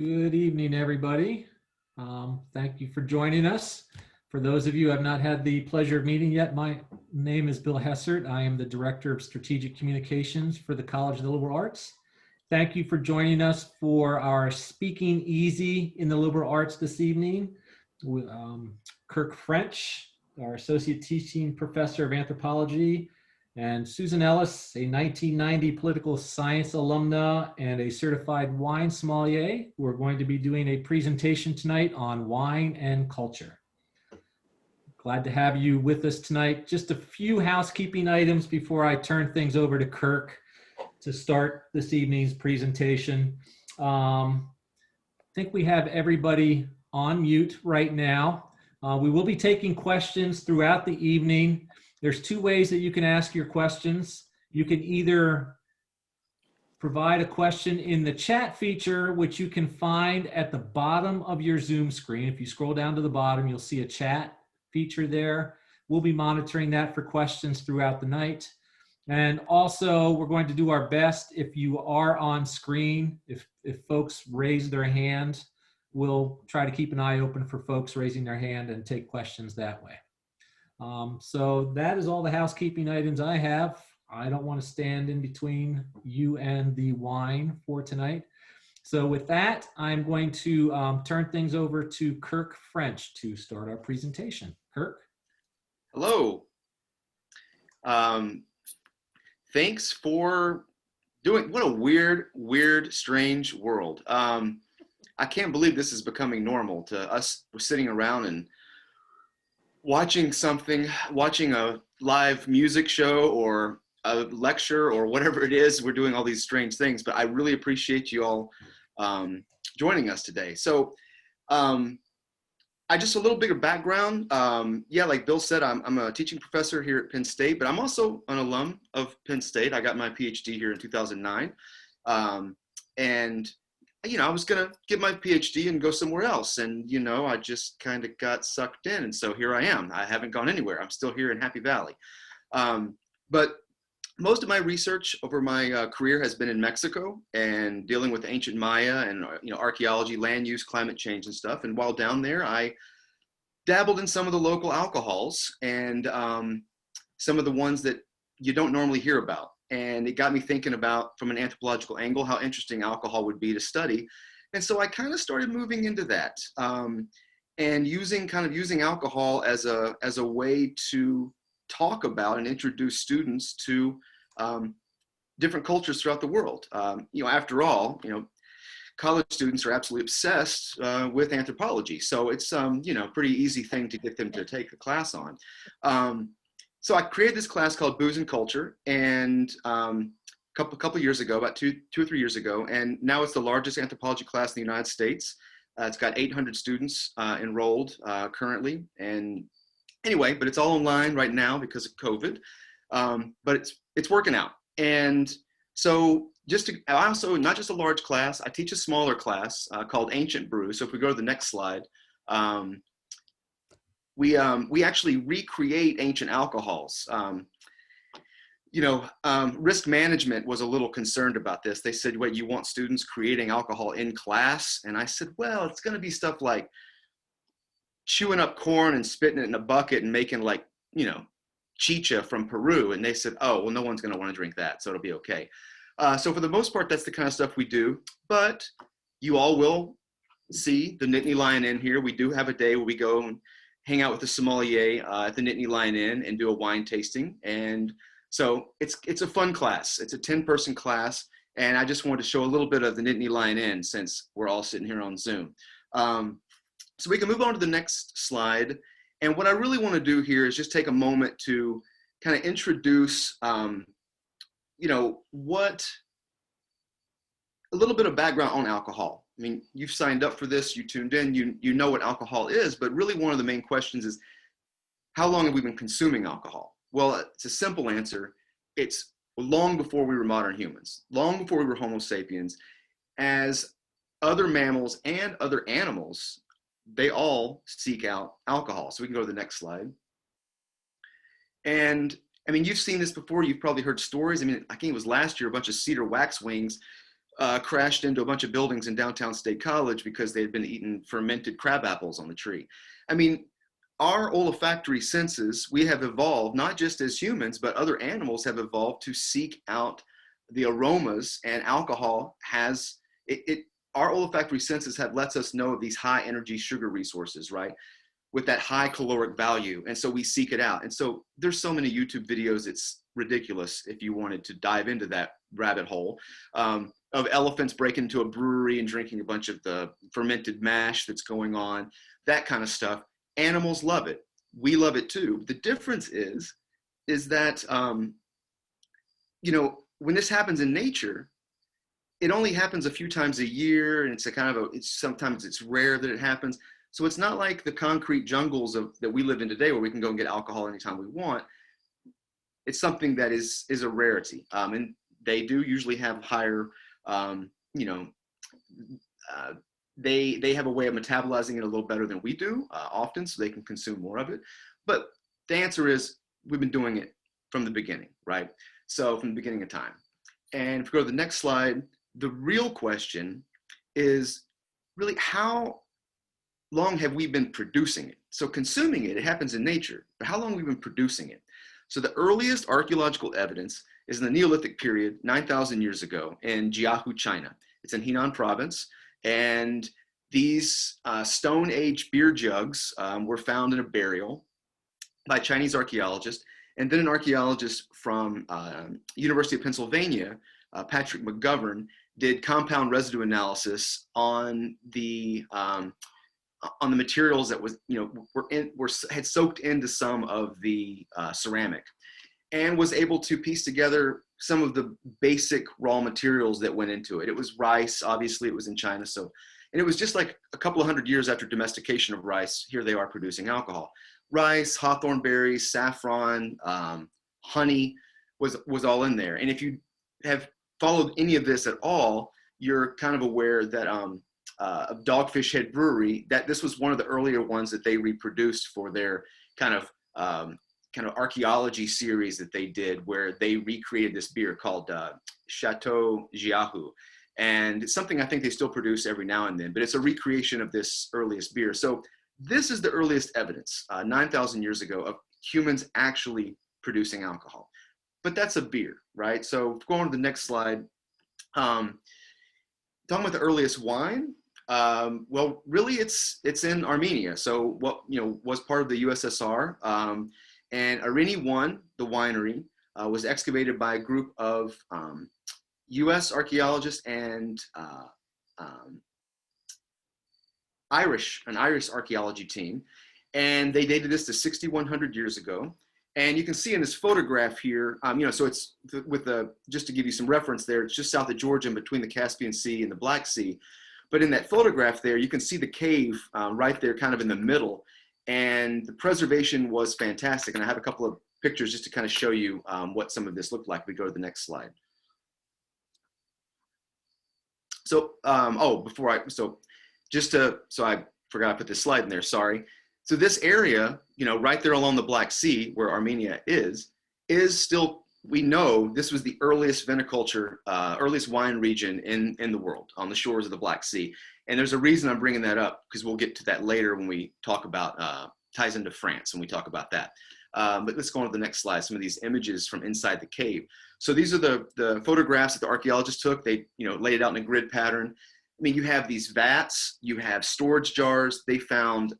Good evening, everybody. Thank you for joining us. For those of you who have not had the pleasure of meeting yet, my name is Bill Hessert. I am the Director of Strategic Communications for the College of the Liberal Arts. Thank you for joining us for our Speaking Easy in the Liberal Arts this evening with Kirk French, our Associate Teaching Professor of Anthropology, and Susan Ellis, a 1990 political science alumna and a certified wine sommelier, who are going to be doing a presentation tonight on wine and culture. Glad to have you with us tonight. Just a few housekeeping items before I turn things over to Kirk to start this evening's presentation. I think we have everybody on mute right now. We will be taking questions throughout the evening. There's two ways that you can ask your questions. You can either provide a question in the chat feature, which you can find at the bottom of your Zoom screen. If you scroll down to the bottom, you'll see a chat feature there. We'll be monitoring that for questions throughout the night. And also, we're going to do our best if you are on screen, if folks raise their hand, we'll try to keep an eye open for folks raising their hand and take questions that way. So that is all the housekeeping items I have. I don't want to stand in between you and the wine for tonight. So with that, I'm going to turn things over to Kirk French to start our presentation. Kirk? Hello. Thanks for doing, what a weird, strange world. I can't believe this is becoming normal to us. We're sitting around and watching a live music show or a lecture or whatever it is. We're doing all these strange things, but I really appreciate you all joining us today. So just a little bigger background. Yeah, like Bill said, I'm a teaching professor here at Penn State, but I'm also an alum of Penn State. I got my PhD here in 2009. And I was going to get my PhD and go somewhere else. And, I just kind of got sucked in. And so here I am. I haven't gone anywhere. I'm still here in Happy Valley. But most of my research over my career has been in Mexico and dealing with ancient Maya and, archaeology, land use, climate change and stuff. And while down there, I dabbled in some of the local alcohols and some of the ones that you don't normally hear about. And it got me thinking about, from an anthropological angle, how interesting alcohol would be to study. And so I kind of started moving into that and using alcohol as a way to talk about and introduce students to different cultures throughout the world. After all, college students are absolutely obsessed with anthropology. So it's pretty easy thing to get them to take the class on. So I created this class called Booze and Culture, and a couple years ago, about two or 3 years ago, and now it's the largest anthropology class in the United States. It's got 800 students enrolled currently, and anyway, but it's all online right now because of COVID, but it's working out. And so I also, not just a large class, I teach a smaller class called Ancient Brew. So if we go to the next slide, we actually recreate ancient alcohols. Risk management was a little concerned about this. They said, wait, you want students creating alcohol in class? And I said, well, it's going to be stuff like chewing up corn and spitting it in a bucket and making chicha from Peru. And they said, oh, well, no one's going to want to drink that, so it'll be okay. So for the most part, that's the kind of stuff we do. But you all will see the Nittany Lion Inn here. We do have a day where we go and hang out with the sommelier at the Nittany Lion Inn and do a wine tasting. And so it's a fun class. It's a 10-person class. And I just wanted to show a little bit of the Nittany Lion Inn since we're all sitting here on Zoom. So we can move on to the next slide. And what I really want to do here is just take a moment to kind of introduce, a little bit of background on alcohol. I mean, you've signed up for this, you tuned in, you know what alcohol is, but really one of the main questions is, how long have we been consuming alcohol? Well, it's a simple answer. It's long before we were modern humans, long before we were Homo sapiens. As other mammals and other animals, they all seek out alcohol. So we can go to the next slide. And I mean, you've seen this before. You've probably heard stories. I mean, I think it was last year, a bunch of cedar waxwings crashed into a bunch of buildings in downtown State College because they had been eating fermented crab apples on the tree. I mean, our olfactory senses, we have evolved, not just as humans, but other animals have evolved to seek out the aromas, and alcohol has, our olfactory senses have lets us know of these high energy sugar resources, right? With that high caloric value. And so we seek it out. And so there's so many YouTube videos, it's ridiculous if you wanted to dive into that rabbit hole, of elephants breaking into a brewery and drinking a bunch of the fermented mash that's going on, that kind of stuff. Animals love it. We love it too. The difference is that, you know, when this happens in nature, it only happens a few times a year, and it's a kind of sometimes it's rare that it happens. So it's not like the concrete jungles that we live in today where we can go and get alcohol anytime we want. It's something that is a rarity. And they do usually have higher, you know, they have a way of metabolizing it a little better than we do often, so they can consume more of it. But the answer is we've been doing it from the beginning, right? So from the beginning of time. And if we go to the next slide, the real question is really how long have we been producing it? So consuming it, it happens in nature, but how long have we been producing it? So the earliest archaeological evidence is in the Neolithic period, 9,000 years ago in Jiahu, China. It's in Henan province. And these Stone Age beer jugs were found in a burial by Chinese archaeologists. And then an archaeologist from University of Pennsylvania, Patrick McGovern, did compound residue analysis on the materials that was, you know, had soaked into some of the ceramic, and was able to piece together some of the basic raw materials that went into it. It was rice, obviously it was in China. So, and it was just like a couple of hundred years after domestication of rice, here they are producing alcohol. Rice, hawthorn berries, saffron, honey was all in there. And if you have followed any of this at all, you're kind of aware that of Dogfish Head Brewery, that this was one of the earlier ones that they reproduced for their kind of archaeology series that they did, where they recreated this beer called Chateau Jiahu. And it's something I think they still produce every now and then, but it's a recreation of this earliest beer. So this is the earliest evidence, 9,000 years ago, of humans actually producing alcohol. But that's a beer, right? So going to the next slide, talking about the earliest wine, well, really it's in Armenia. So what, you know, was part of the USSR, and Areni-1, the winery, was excavated by a group of US archaeologists and an Irish archaeology team. And they dated this to 6,100 years ago. And you can see in this photograph here, you know, so it's with just to give you some reference there, it's just south of Georgia and between the Caspian Sea and the Black Sea. But in that photograph there, you can see the cave right there kind of in the middle. And the preservation was fantastic. And I have a couple of pictures just to kind of show you what some of this looked like. We go to the next slide. So, so I forgot to put this slide in there, sorry. So this area, you know, right there along the Black Sea where Armenia is still, we know this was the earliest viniculture, earliest wine region in the world on the shores of the Black Sea. And there's a reason I'm bringing that up, because we'll get to that later when we talk about, ties into France when we talk about that. But let's go on to the next slide, some of these images from inside the cave. So these are the photographs that the archaeologists took. They, you know, laid it out in a grid pattern. I mean, you have these vats, you have storage jars. They found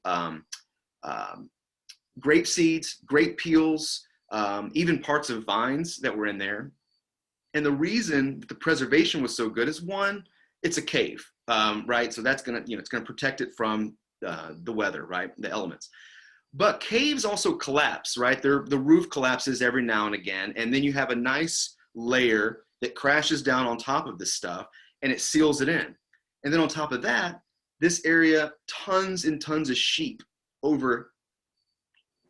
grape seeds, grape peels, even parts of vines that were in there. And the reason that the preservation was so good is, one, it's a cave, right? So that's gonna, you know, it's gonna protect it from the weather, right? The elements. But caves also collapse, right? The roof collapses every now and again, and then you have a nice layer that crashes down on top of this stuff, and it seals it in. And then on top of that, this area, tons and tons of sheep over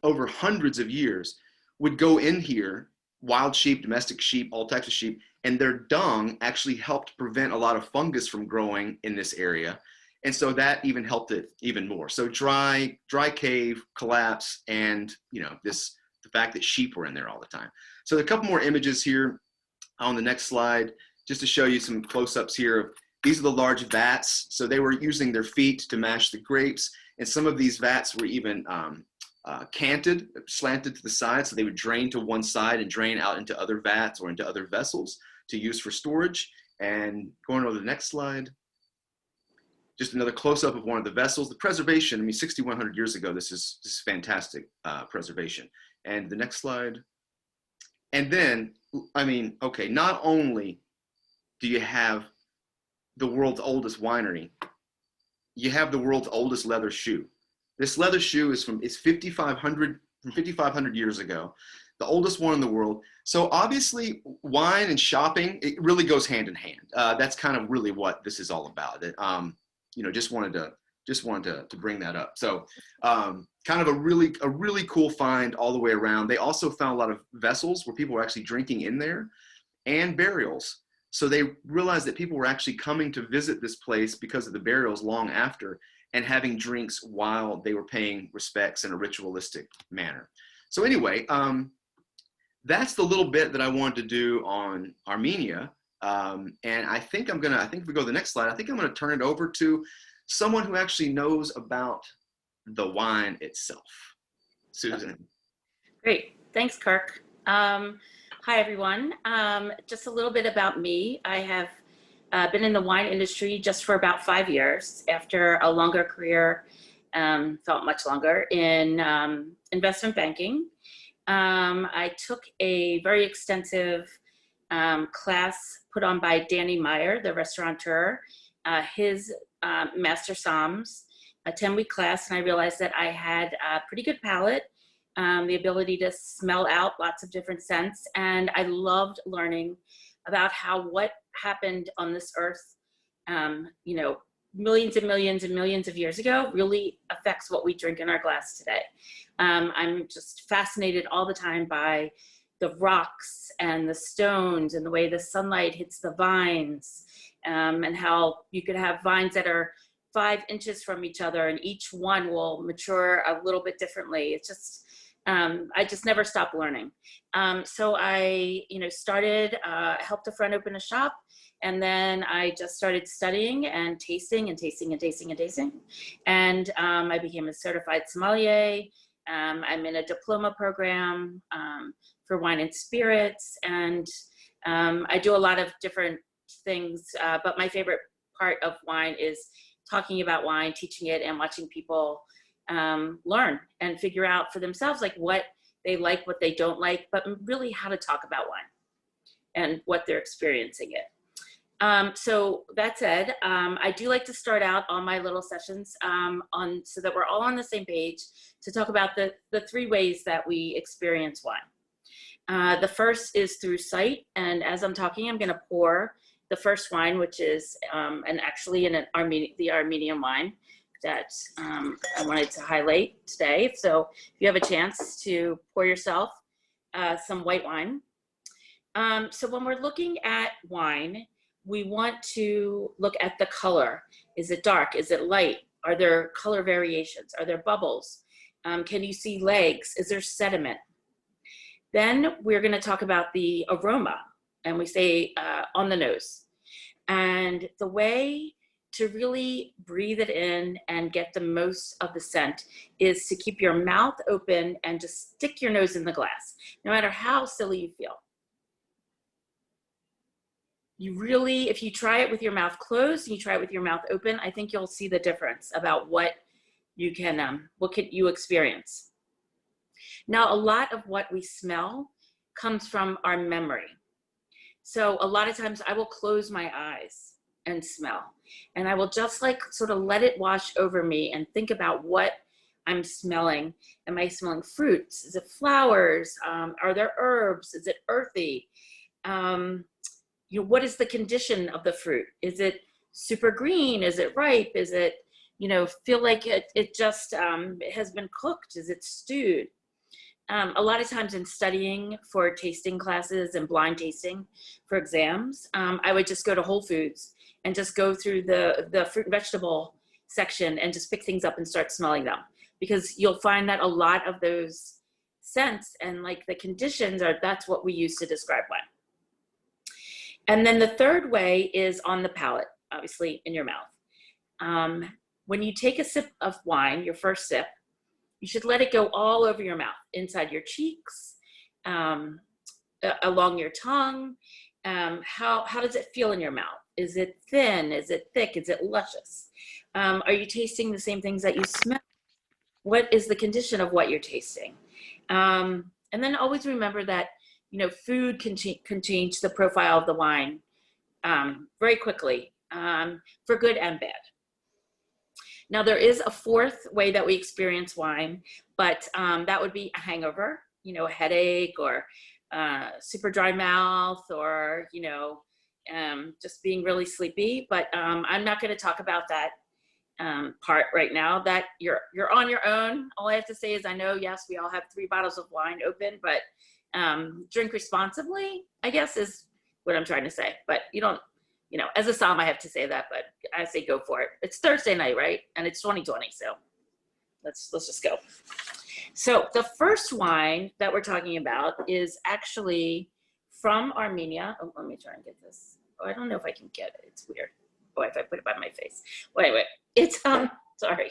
hundreds of years would go in here, wild sheep, domestic sheep, all types of sheep, and their dung actually helped prevent a lot of fungus from growing in this area. And so that even helped it even more. So dry cave, collapse, and, you know, the fact that sheep were in there all the time. So a couple more images here on the next slide. just to show you some close-ups here. These are the large vats. So they were using their feet to mash the grapes. And some of these vats were even canted, slanted to the side. So they would drain to one side and drain out into other vats or into other vessels to use for storage. And going over to the next slide, just another close-up of one of the vessels. The preservation, I mean, 6,100 years ago, this is fantastic preservation. And the next slide. And then, I mean, okay, not only do you have the world's oldest winery, you have the world's oldest leather shoe. This leather shoe is from 5,500 years ago, the oldest one in the world. So obviously, wine and shopping, it really goes hand in hand. That's kind of really what this is all about. You know, just wanted to bring that up. So kind of a really cool find all the way around. They also found a lot of vessels where people were actually drinking in there, and burials. So they realized that people were actually coming to visit this place because of the burials long after, and having drinks while they were paying respects in a ritualistic manner. So anyway, that's the little bit that I wanted to do on Armenia. And I think if we go to the next slide, I think I'm going to turn it over to someone who actually knows about the wine itself. Susan. Great. Thanks, Kirk. Hi, everyone. Just a little bit about me. I have been in the wine industry just for about 5 years after a longer career, felt much longer, in investment banking. I took a very extensive class put on by Danny Meyer, the restaurateur, his Master Somms, a 10-week class, and I realized that I had a pretty good palate, the ability to smell out lots of different scents, and I loved learning about how what happened on this earth, you know, millions and millions and millions of years ago really affects what we drink in our glass today. I'm just fascinated all the time by the rocks and the stones and the way the sunlight hits the vines, and how you could have vines that are 5 inches from each other and each one will mature a little bit differently. It's just, I just never stopped learning. So I, you know, started, helped a friend open a shop, and then I just started studying and tasting and tasting and tasting and tasting. And I became a certified sommelier. I'm in a diploma program for wine and spirits, and I do a lot of different things, but my favorite part of wine is talking about wine, teaching it, and watching people learn and figure out for themselves like what they like, what they don't like, but really how to talk about wine and what they're experiencing it. So that said, I do like to start out all my little sessions so that we're all on the same page to talk about the 3 ways that we experience wine. The first is through sight, and as I'm talking, I'm going to pour the first wine, which is the Armenian wine that I wanted to highlight today. So if you have a chance to pour yourself some white wine. So when we're looking at wine, we want to look at the color. Is it dark? Is it light? Are there color variations? Are there bubbles? Can you see legs? Is there sediment? Then we're going to talk about the aroma, and we say on the nose. And the way to really breathe it in and get the most of the scent is to keep your mouth open and just stick your nose in the glass, no matter how silly you feel. You really, if you try it with your mouth closed and you try it with your mouth open, I think you'll see the difference about what you can you experience. Now, a lot of what we smell comes from our memory. So a lot of times I will close my eyes and smell, and I will just like sort of let it wash over me and think about what I'm smelling. Am I smelling fruits? Is it flowers? Are there herbs? Is it earthy? You know, what is the condition of the fruit? Is it super green? Is it ripe? Is it, you know, feel like it just has been cooked? Is it stewed? A lot of times in studying for tasting classes and blind tasting for exams, I would just go to Whole Foods and just go through the fruit and vegetable section and just pick things up and start smelling them, because you'll find that a lot of those scents and like the conditions that's what we use to describe wine. And then the third way is on the palate, obviously in your mouth. When you take a sip of wine, your first sip, you should let it go all over your mouth, inside your cheeks, along your tongue. How does it feel in your mouth? Is it thin? Is it thick? Is it luscious? Are you tasting the same things that you smell? What is the condition of what you're tasting? And then always remember that, you know, food can change the profile of the wine very quickly, for good and bad. Now, there is a fourth way that we experience wine, but that would be a hangover, you know, a headache, or super dry mouth, or, you know, just being really sleepy. But I'm not going to talk about that part right now. That you're on your own. All I have to say is, I know, yes, we all have 3 bottles of wine open, but drink responsibly, I guess, is what I'm trying to say. But you don't, you know, as a Som, I have to say that, but I say go for it. It's Thursday night, right? And it's 2020, so let's just go. So the first wine that we're talking about is actually from Armenia. Oh, let me try and get this. Oh, I don't know if I can get it. It's weird. Oh, if I put it by my face. Well, anyway, it's sorry.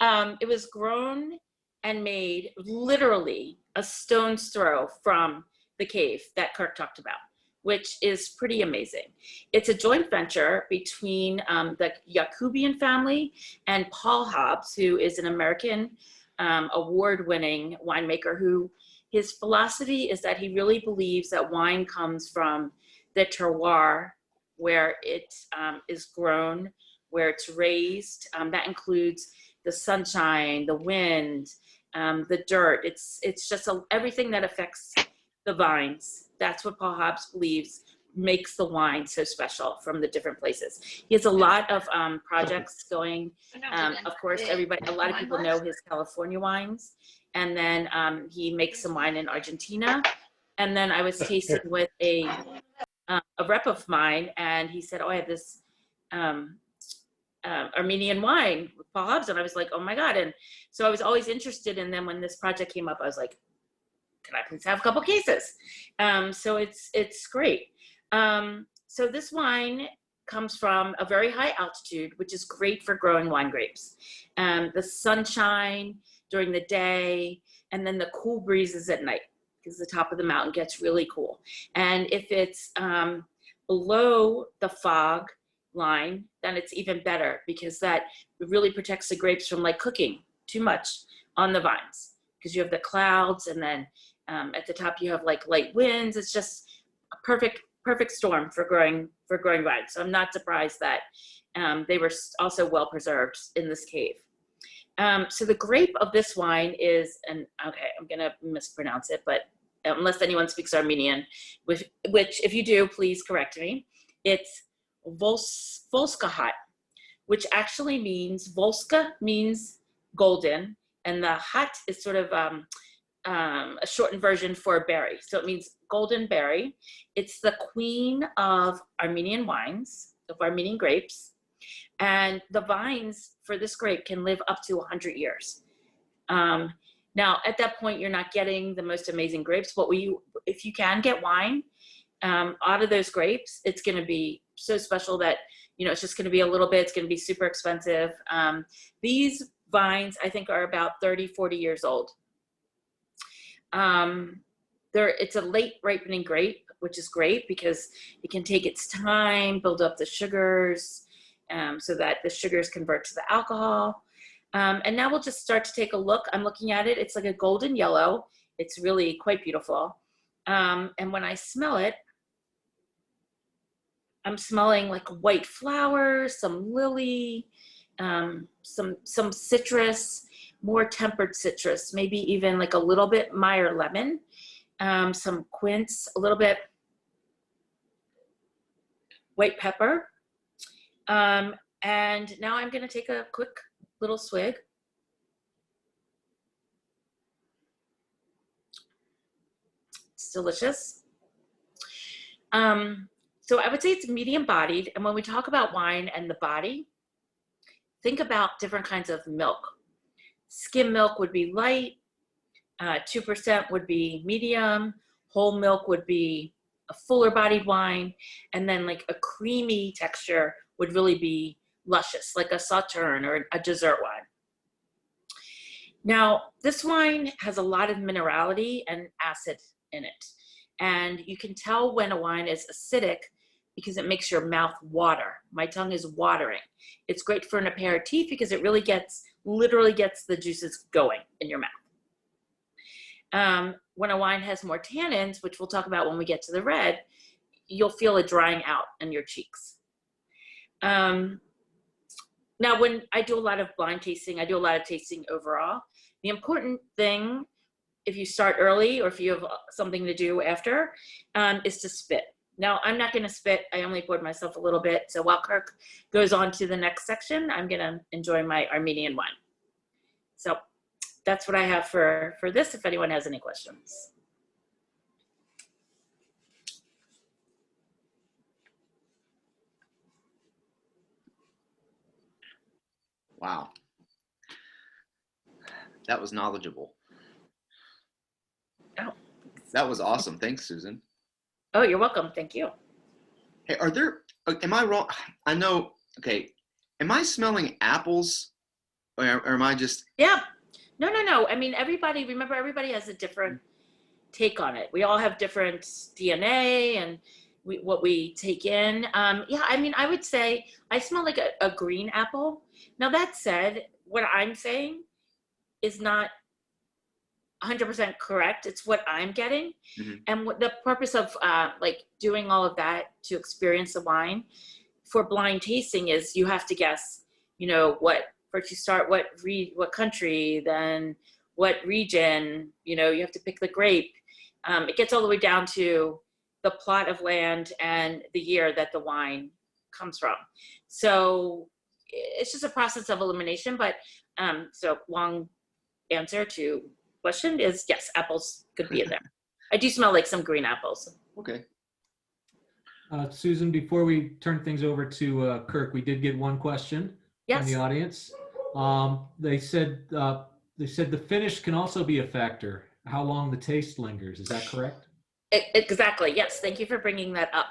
It was grown and made literally a stone's throw from the cave that Kirk talked about, which is pretty amazing. It's a joint venture between the Yakubian family and Paul Hobbs, who is an American award-winning winemaker, who his philosophy is that he really believes that wine comes from the terroir, where it is grown, where it's raised. That includes the sunshine, the wind, the dirt. It's just everything that affects the vines. That's what Paul Hobbs believes makes the wine so special from the different places. He has a lot of projects going. Of course, a lot of people know his California wines. And then he makes some wine in Argentina. And then I was tasting with a rep of mine, and he said, oh, I have this Armenian wine with Paul Hobbs. And I was like, oh my God. And so I was always interested. And then when this project came up, I was like, can I please have a couple cases? So it's great. So this wine comes from a very high altitude, which is great for growing wine grapes. The sunshine during the day, and then the cool breezes at night, because the top of the mountain gets really cool. And if it's below the fog line, then it's even better, because that really protects the grapes from like cooking too much on the vines, because you have the clouds, and then at the top you have like light winds. It's just a perfect storm for growing vines. So I'm not surprised that they were also well preserved in this cave. So the grape of this wine is, and okay, I'm gonna mispronounce it, but unless anyone speaks Armenian, which if you do, please correct me. It's Volskahat, which actually means, Volska means golden, and the hat is sort of a shortened version for berry. So it means golden berry. It's the queen of Armenian wines, of Armenian grapes. And the vines for this grape can live up to 100 years. Now, at that point, you're not getting the most amazing grapes, but if you can get wine out of those grapes, it's going to be so special that, you know, it's just going to be a little bit, it's going to be super expensive. These vines, I think, are about 30, 40 years old. It's a late ripening grape, which is great because it can take its time, build up the sugars, so that the sugars convert to the alcohol. And now we'll just start to take a look. I'm looking at it. It's like a golden yellow. It's really quite beautiful. And when I smell it, I'm smelling like white flowers, some lily, some citrus, more tempered citrus, maybe even like a little bit Meyer lemon, some quince, a little bit white pepper. And now I'm gonna take a quick little swig. It's delicious. So I would say it's medium bodied. And when we talk about wine and the body, think about different kinds of milk. Skim milk would be light, 2% would be medium, whole milk would be a fuller bodied wine, and then like a creamy texture would really be luscious, like a Sauterne or a dessert wine. Now, this wine has a lot of minerality and acid in it. And you can tell when a wine is acidic because it makes your mouth water. My tongue is watering. It's great for an aperitif because it really literally gets the juices going in your mouth. When a wine has more tannins, which we'll talk about when we get to the red, you'll feel it drying out in your cheeks. Now, when I do a lot of blind tasting, I do a lot of tasting overall. The important thing, if you start early or if you have something to do after, is to spit. Now, I'm not going to spit. I only poured myself a little bit. So while Kirk goes on to the next section, I'm going to enjoy my Armenian wine. So that's what I have for this, if anyone has any questions. Wow. That was knowledgeable. Oh. That was awesome. Thanks, Susan. Oh, you're welcome. Thank you. Hey, am I wrong? I know, okay. Am I smelling apples or am I just? Yeah. No. I mean, everybody has a different take on it. We all have different DNA and what we take in. Yeah, I mean, I would say I smell like a green apple. Now, that said, what I'm saying is not 100% correct. It's what I'm getting. Mm-hmm. And what the purpose of like doing all of that to experience the wine for blind tasting is you have to guess, you know, first you start what country, then what region, you know, you have to pick the grape. It gets all the way down to the plot of land and the year that the wine comes from. So it's just a process of elimination, but so long answer to question is yes, apples could be in there. I do smell like some green apples. Okay. Susan, before we turn things over to Kirk, we did get one question from the audience. They said the finish can also be a factor. How long the taste lingers. Is that correct? Exactly. Yes. Thank you for bringing that up.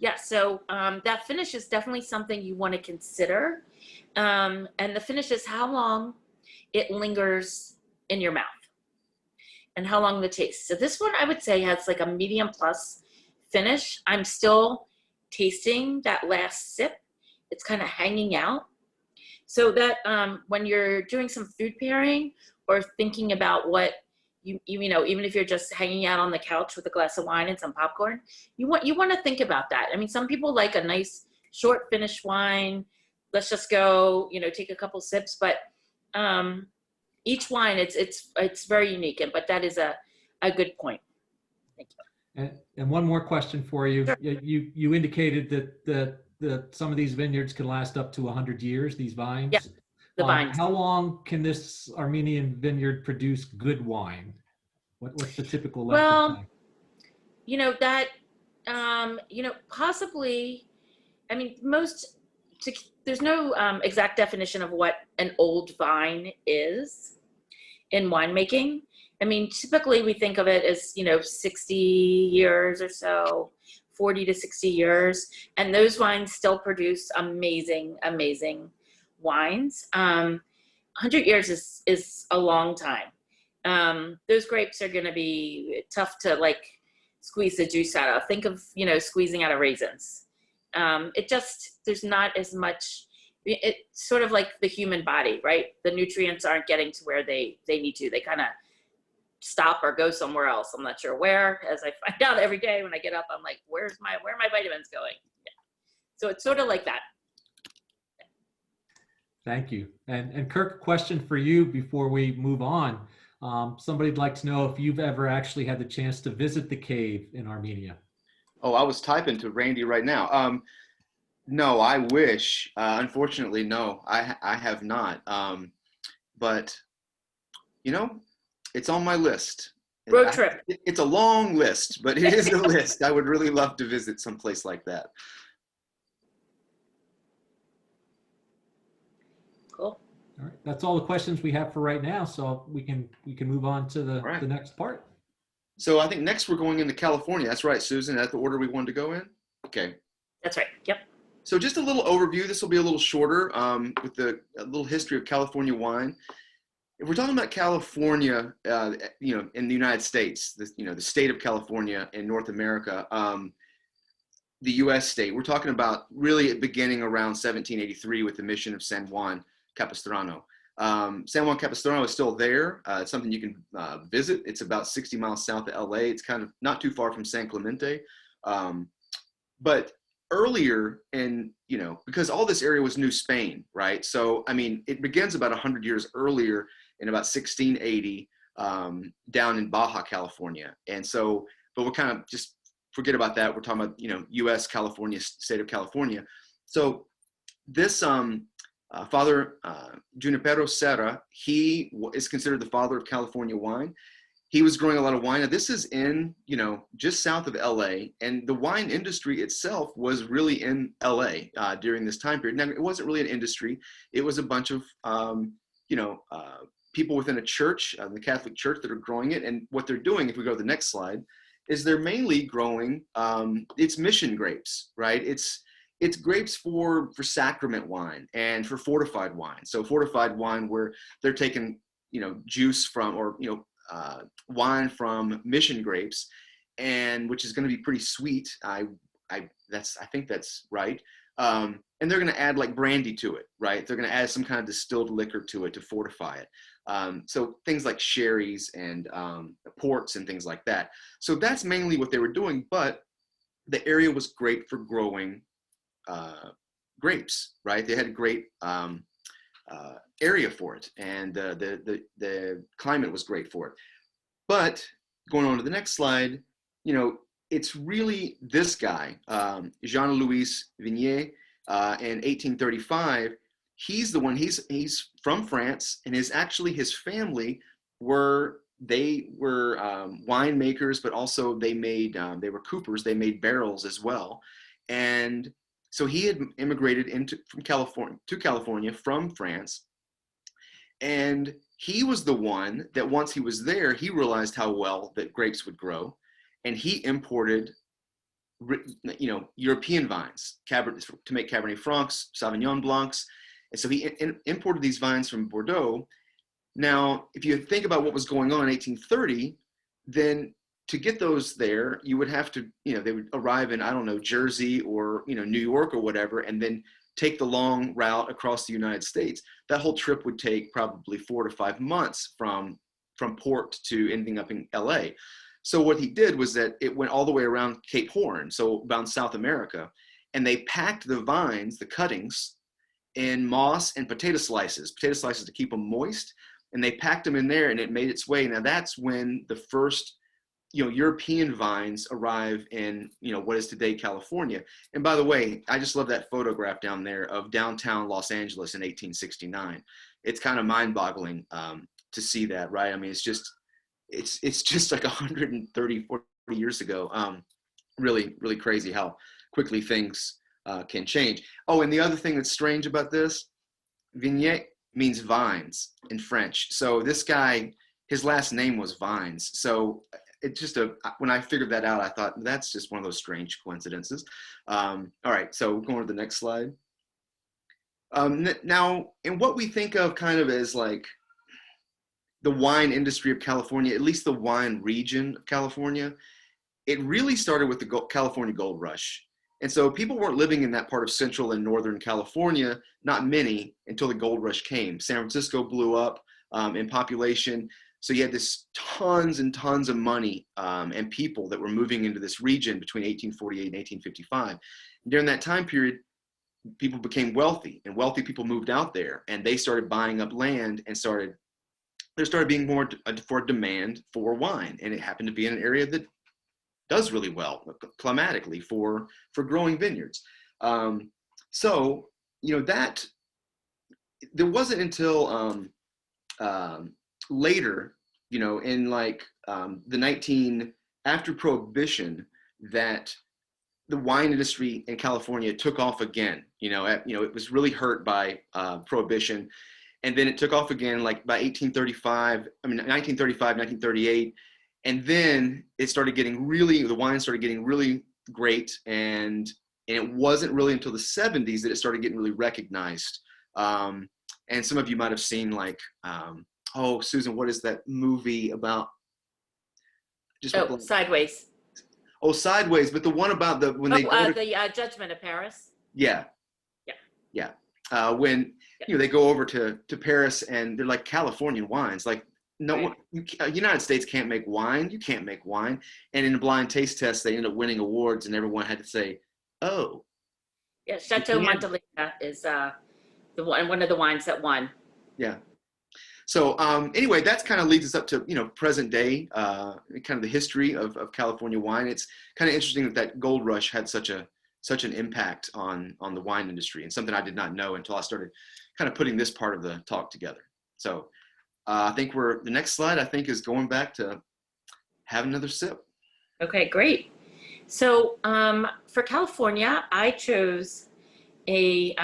Yeah. So that finish is definitely something you want to consider. And the finish is how long it lingers in your mouth and how long the taste. So this one I would say has like a medium plus finish. I'm still tasting that last sip. It's kind of hanging out. So that when you're doing some food pairing or thinking about what you know, even if you're just hanging out on the couch with a glass of wine and some popcorn, you want to think about that. I mean, some people like a nice short finish wine. Let's just go, you know, take a couple sips, but each wine, it's very unique, but that is a good point. Thank you. And one more question for you. Sure. You indicated that some of these vineyards can last up to 100 years, these vines. Yeah, the vines. How long can this Armenian vineyard produce good wine? What's the typical length of time? You know, that, you know, possibly, I mean, there's no exact definition of what an old vine is in winemaking. I mean, typically we think of it as, you know, 60 years or so, 40 to 60 years. And those wines still produce amazing, amazing wines. 100 years is a long time. Those grapes are going to be tough to like squeeze the juice out of. Think of, you know, squeezing out of raisins. There's not as much, it's sort of like the human body, right? The nutrients aren't getting to where they need to. They kind of stop or go somewhere else. I'm not sure where, as I find out every day when I get up, I'm like, where are my vitamins going? Yeah. So it's sort of like that. Thank you. And Kirk, question for you before we move on. Somebody'd like to know if you've ever actually had the chance to visit the cave in Armenia. Oh, I was typing to Randy right now. No, I wish. Unfortunately, no, I have not. But, you know, it's on my list. Road trip. It's a long list, but it is a list. I would really love to visit someplace like that. Cool. All right, that's all the questions we have for right now. So we can move on to the next part. So I think next we're going into California. That's right, Susan. That's the order we wanted to go in? Okay. That's right. Yep. So just a little overview. This will be a little shorter with a little history of California wine. If we're talking about California, in the United States, the state of California in North America, the U.S. state, we're talking about really beginning around 1783 with the mission of San Juan Capistrano. San Juan Capistrano is still there. It's something you can visit. It's about 60 miles south of LA. It's kind of not too far from San Clemente. But earlier because all this area was New Spain, right? So, I mean, it begins about 100 years earlier in about 1680 down in Baja California. And so, but we're kind of just forget about that. We're talking about, U.S. California, state of California. So this Father Junipero Serra, he is considered the father of California wine. He was growing a lot of wine. Now, this is in, just south of LA, and the wine industry itself was really in LA during this time period. Now, it wasn't really an industry. It was a bunch of, people within a church, the Catholic Church, that are growing it. And what they're doing, if we go to the next slide, is they're mainly growing, it's mission grapes, right? It's grapes for sacrament wine and for fortified wine. So fortified wine where they're taking, juice from, or, wine from mission grapes, and which is going to be pretty sweet. I think that's right. And they're going to add like brandy to it, right? They're going to add some kind of distilled liquor to it to fortify it. So things like sherries and ports and things like that. So that's mainly what they were doing, but the area was great for growing grapes, right? They had a great area for it, and the climate was great for it. But going on to the next slide, it's really this guy, Jean-Louis Vignier, in 1835. He's the one. He's from France, and his family were winemakers, but also they were coopers. They made barrels as well, and so he had immigrated to California from France, and he was the one that once he was there, he realized how well that grapes would grow, and he imported, European vines, to make Cabernet Francs, Sauvignon Blancs, and so he imported these vines from Bordeaux. Now, if you think about what was going on in 1830, then to get those there, you would have to, they would arrive in, I don't know, Jersey or, New York or whatever, and then take the long route across the United States. That whole trip would take probably 4 to 5 months from port to ending up in LA. So what he did was that it went all the way around Cape Horn, so around South America, and they packed the vines, the cuttings, in moss and potato slices to keep them moist, and they packed them in there, and it made its way. Now that's when the first European vines arrive in, what is today California. And by the way, I just love that photograph down there of downtown Los Angeles in 1869. It's kind of mind-boggling to see that, right? I mean, it's just like 130, 40 years ago. Really, really crazy how quickly things can change. Oh, and the other thing that's strange about this, vignette means vines in French. So this guy, his last name was Vines. So it's just when I figured that out, I thought that's just one of those strange coincidences. All right, so going to the next slide. Now, in what we think of kind of as like the wine industry of California, at least the wine region of California, it really started with the California Gold Rush. And so people weren't living in that part of central and northern California, not many, until the Gold Rush came. San Francisco blew up in population. So you had this tons and tons of money and people that were moving into this region between 1848 and 1855. And during that time period, people became wealthy, and wealthy people moved out there, and they started buying up land, and there started being more for demand for wine. And it happened to be in an area that does really well climatically for growing vineyards. So, that there wasn't until later, in like after Prohibition, that the wine industry in California took off again. It was really hurt by Prohibition, and then it took off again like by 1935, 1938, And then it started getting the wine started getting really great. And it wasn't really until the 70s that it started getting really recognized. And some of you might have seen like, oh, Susan, what is that movie about? Sideways. Oh, Sideways, but the one about when they go to the Judgment of Paris. Yeah. When they go over to Paris and they're like Californian wines, like United States can't make wine. You can't make wine. And in a blind taste test, they end up winning awards, and everyone had to say, "Oh." Yeah, Chateau Montelena is one of the wines that won. Yeah. So anyway, that's kind of leads us up to present day, kind of the history of California wine. It's kind of interesting that gold rush had such an impact on the wine industry, and something I did not know until I started kind of putting this part of the talk together. So I think the next slide, I think, is going back to have another sip. Okay, great. So for California, I chose to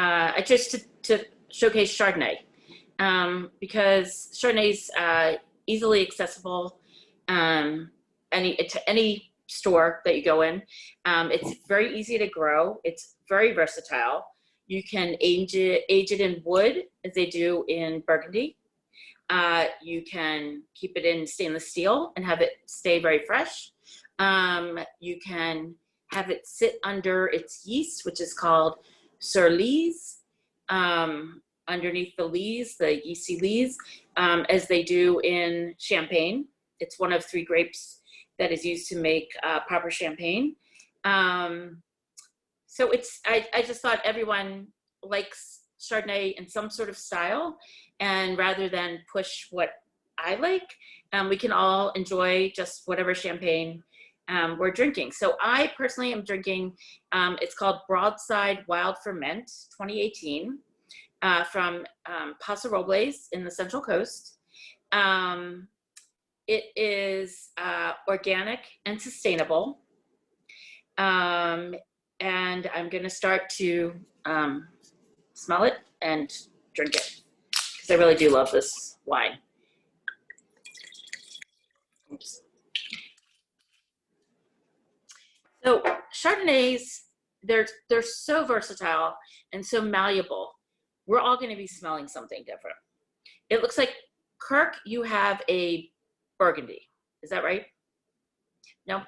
showcase Chardonnay because Chardonnay's easily accessible to any store that you go in. It's very easy to grow. It's very versatile. You can age it in wood as they do in Burgundy. You can keep it in stainless steel and have it stay very fresh. You can have it sit under its yeast, which is called sur lees, underneath the lees, the yeasty lees, as they do in Champagne. It's one of 3 grapes that is used to make proper Champagne. So I just thought everyone likes Chardonnay in some sort of style, and rather than push what I like, we can all enjoy just whatever Champagne we're drinking. So I personally am drinking, it's called Broadside Wild Ferment 2018 from Paso Robles in the Central Coast. It is organic and sustainable. And I'm going to start to smell it and drink it because I really do love this wine. Oops. So Chardonnays, they're so versatile and so malleable. We're all going to be smelling something different. It looks like, Kirk, you have a Burgundy. Is that right? No?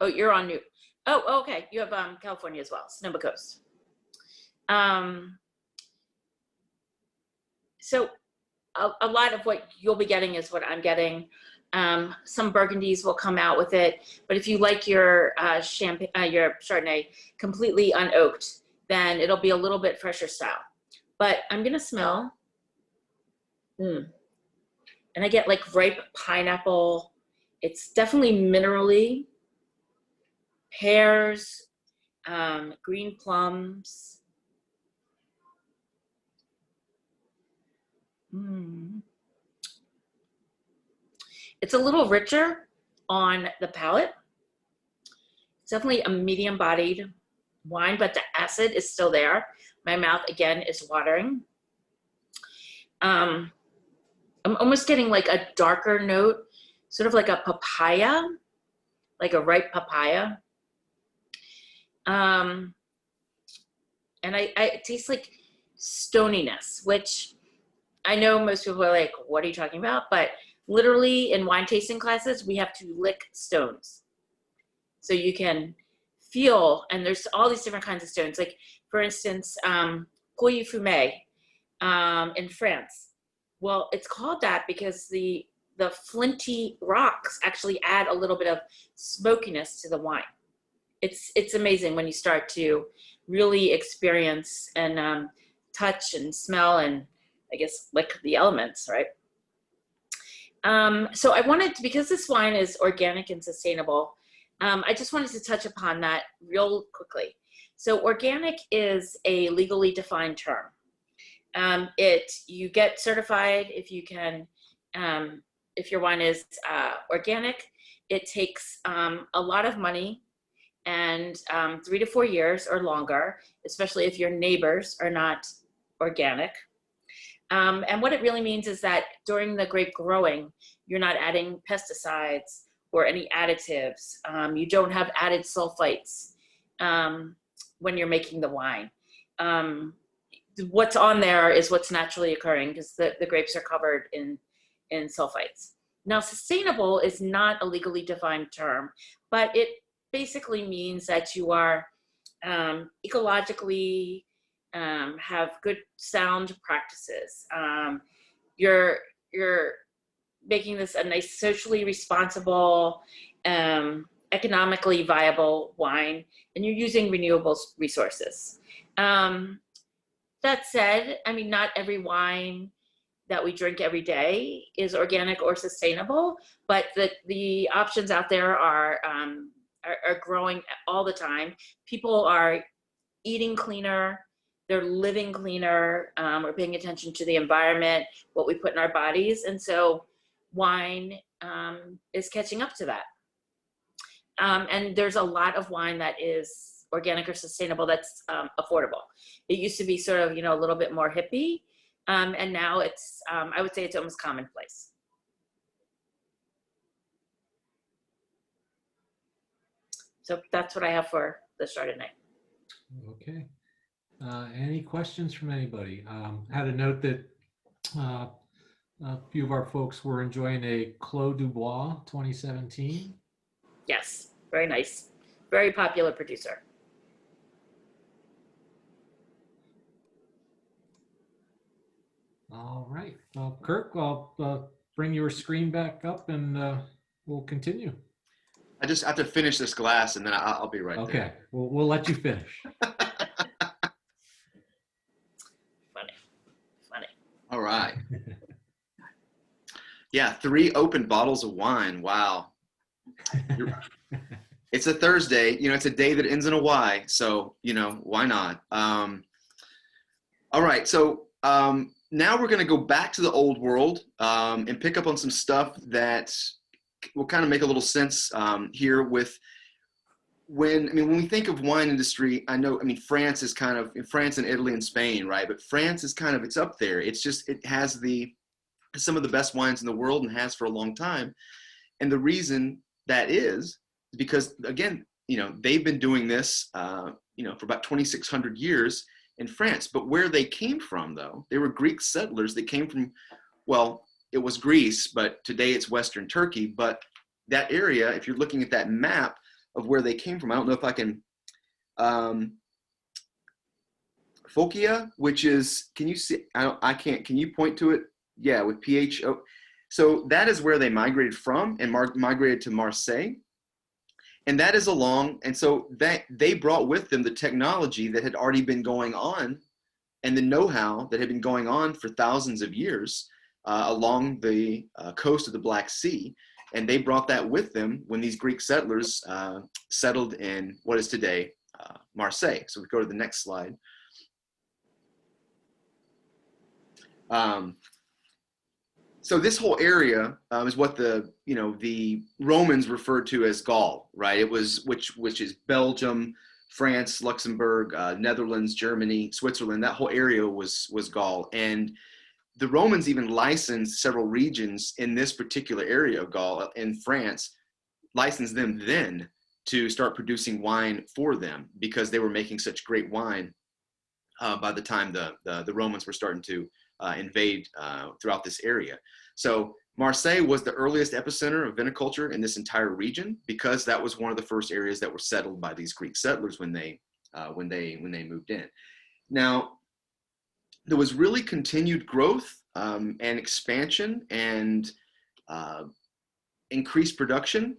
Oh, you're on new. Oh, okay. You have California as well, Sonoma Coast. So a lot of what you'll be getting is what I'm getting. Some Burgundies will come out with it, but if you like your your Chardonnay completely unoaked, then it'll be a little bit fresher style. But I'm gonna smell, and I get like ripe pineapple. It's definitely minerally, pears, green plums. It's a little richer on the palate. It's definitely a medium-bodied wine, but the acid is still there. My mouth, again, is watering. I'm almost getting like a darker note, sort of like a papaya, like a ripe papaya. And I taste like stoniness, which I know most people are like, what are you talking about? But literally in wine tasting classes, we have to lick stones. So you can feel, and there's all these different kinds of stones. Like for instance, Pouilly Fumé in France. Well, it's called that because the flinty rocks actually add a little bit of smokiness to the wine. It's amazing when you start to really experience and touch and smell and I guess lick the elements, right? So I wanted to, because this wine is organic and sustainable, I just wanted to touch upon that real quickly. So organic is a legally defined term. You get certified if you can, if your wine is organic. It takes a lot of money and 3 to 4 years or longer, especially if your neighbors are not organic. And what it really means is that during the grape growing, you're not adding pesticides or any additives. You don't have added sulfites when you're making the wine. What's on there is what's naturally occurring because the grapes are covered in sulfites. Now, sustainable is not a legally defined term, but it basically means that you are ecologically have good sound practices. You're making this a nice socially responsible, economically viable wine, and you're using renewable resources. That said, I mean, not every wine that we drink every day is organic or sustainable, but the options out there are growing all the time. People are eating cleaner, they're living cleaner, we're paying attention to the environment, what we put in our bodies, and so wine is catching up to that. And there's a lot of wine that is organic or sustainable that's affordable. It used to be sort of, a little bit more hippie, and now it's, I would say it's almost commonplace. So that's what I have for the Chardonnay. Okay. Any questions from anybody? Had a note that a few of our folks were enjoying a Clos du Bois 2017. Yes, very nice. Very popular producer. All right. Kirk, I'll bring your screen back up and we'll continue. I just have to finish this glass and then I'll be right there. Okay. We'll let you finish. Funny. All right. Yeah, 3 open bottles of wine. Wow. It's a Thursday. It's a day that ends in a Y. So, why not? All right. So now we're going to go back to the old world and pick up on some stuff that will kind of make a little sense here with when we think of wine industry. France is kind of France and Italy and Spain, right? But France is kind of, it's up there. It's just, it has some of the best wines in the world and has for a long time. And the reason that is because, again, they've been doing this, for about 2,600 years in France. But where they came from, though, they were Greek settlers that came from, well, it was Greece, but today it's Western Turkey. But that area, if you're looking at that map of where they came from, I don't know if I can, Phokia, which is, can you see, I can't, can you point to it? Yeah, with PHO. So that is where they migrated from and migrated to Marseille. And that is and so that they brought with them the technology that had already been going on and the know-how that had been going on for thousands of years along the coast of the Black Sea. And they brought that with them when these Greek settlers settled in what is today Marseille. So we go to the next slide. So this whole area is what the Romans referred to as Gaul, right? It was which is Belgium, France, Luxembourg, Netherlands, Germany, Switzerland. That whole area was Gaul, and the Romans even licensed several regions in this particular area of Gaul in France, licensed them then to start producing wine for them because they were making such great wine by the time the Romans were starting to invade throughout this area. So Marseille was the earliest epicenter of viticulture in this entire region because that was one of the first areas that were settled by these Greek settlers when they moved in. Now, there was really continued growth and expansion and increased production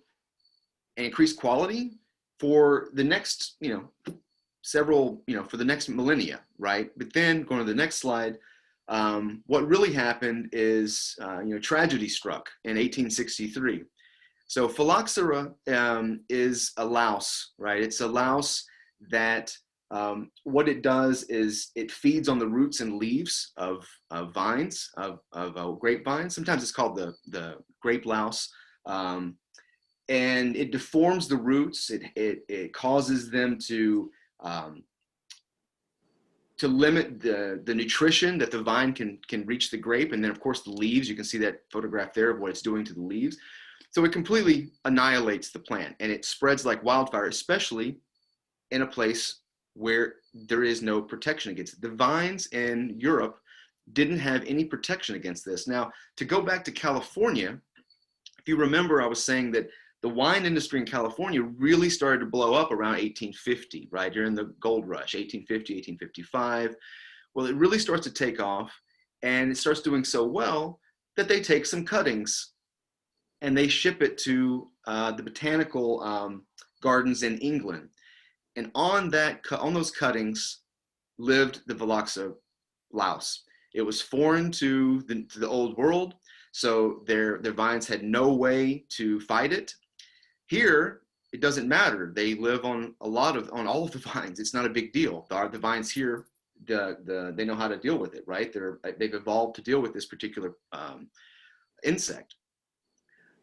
and increased quality for the next, for the next millennia, right? But then going to the next slide, what really happened is, tragedy struck in 1863. So phylloxera is a louse, right? It's a louse that what it does is it feeds on the roots and leaves of vines, of grapevines. Sometimes it's called the grape louse. And it deforms the roots. It causes them to to limit the nutrition that the vine can reach the grape. And then of course the leaves, you can see that photograph there of what it's doing to the leaves. So it completely annihilates the plant, and it spreads like wildfire, especially in a place where there is no protection against it. The vines in Europe didn't have any protection against this. Now, to go back to California, if you remember, I was saying that the wine industry in California really started to blow up around 1850, right, during the gold rush, 1850, 1855. Well, it really starts to take off, and it starts doing so well that they take some cuttings and they ship it to the botanical gardens in England. And on those cuttings lived the Phylloxera louse. It was foreign to the old world, so their vines had no way to fight it. Here, it doesn't matter. They live on on all of the vines. It's not a big deal. The vines here, they know how to deal with it, right? They've evolved to deal with this particular insect.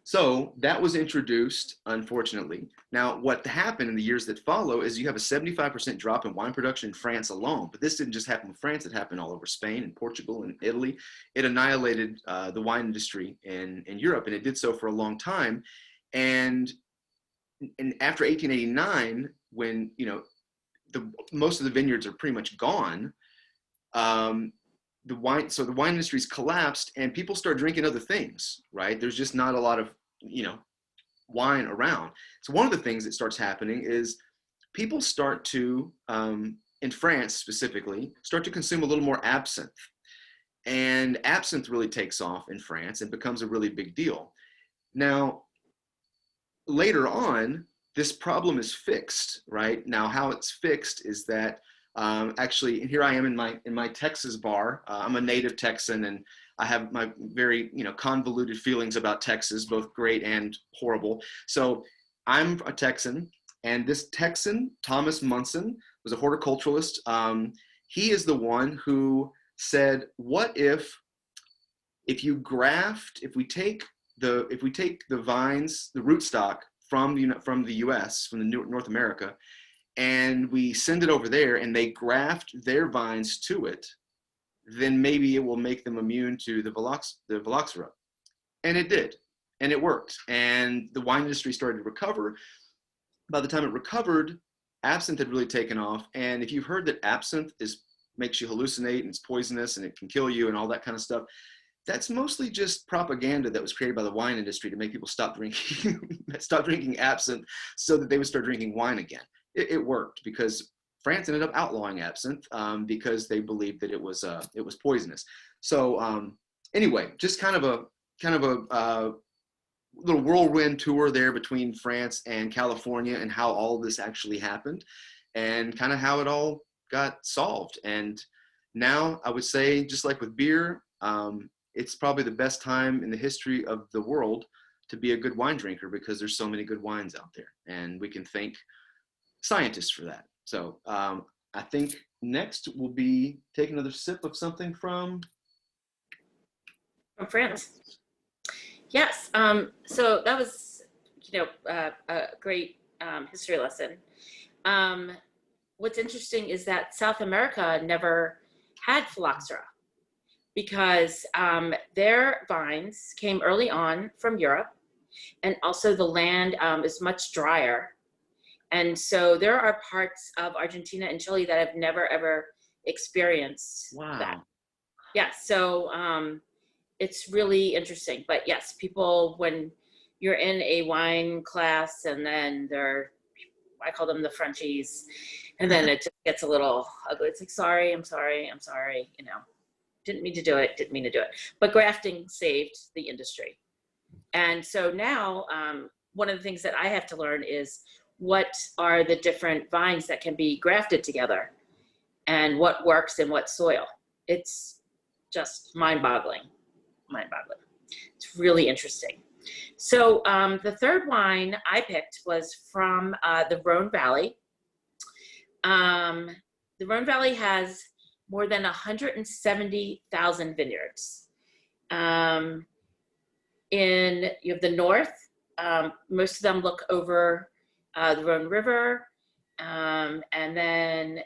So that was introduced, unfortunately. Now, what happened in the years that follow is you have a 75% drop in wine production in France alone. But this didn't just happen in France, it happened all over Spain and Portugal and Italy. It annihilated the wine industry in Europe, and it did so for a long time. And after 1889, when most of the vineyards are pretty much gone, the wine industry's collapsed, and people start drinking other things, right? There's just not a lot of wine around. So one of the things that starts happening is people start to, in France specifically, start to consume a little more absinthe. And absinthe really takes off in France and becomes a really big deal. Now, later on, this problem is fixed, right? Now, how it's fixed is that actually, here I am in my Texas bar. I'm a native Texan, and I have my very convoluted feelings about Texas, both great and horrible. So I'm a Texan, and this Texan, Thomas Munson, was a horticulturalist. He is the one who said, "What if we take the vines, the rootstock from the U.S., from North America, and we send it over there, and they graft their vines to it, then maybe it will make them immune to the Phylloxera." And it did, and it worked. And the wine industry started to recover. By the time it recovered, absinthe had really taken off. And if you've heard that absinthe makes you hallucinate and it's poisonous and it can kill you and all that kind of stuff, that's mostly just propaganda that was created by the wine industry to make people stop drinking absinthe so that they would start drinking wine again. It worked because France ended up outlawing absinthe because they believed that it was poisonous. So anyway, just kind of a little whirlwind tour there between France and California, and how all of this actually happened, and kind of how it all got solved. And now I would say, just like with beer, it's probably the best time in the history of the world to be a good wine drinker, because there's so many good wines out there, and we can thank scientists for that. So I think next we'll be taking another sip of something from France. Yes. So that was, a great history lesson. What's interesting is that South America never had phylloxera, because their vines came early on from Europe, and also the land is much drier. And so there are parts of Argentina and Chile that have never, ever experienced that. Yeah, so it's really interesting. But yes, people, when you're in a wine class, and then I call them the Frenchies, and then it just gets a little ugly. It's like, sorry, I'm sorry, didn't mean to do it. But grafting saved the industry. And so now one of the things that I have to learn is, what are the different vines that can be grafted together, and what works in what soil? It's just mind-boggling. It's really interesting. So the third wine I picked was from the Rhone Valley. The Rhone Valley has more than 170,000 vineyards. You have the north, most of them look over the Rhone River, and then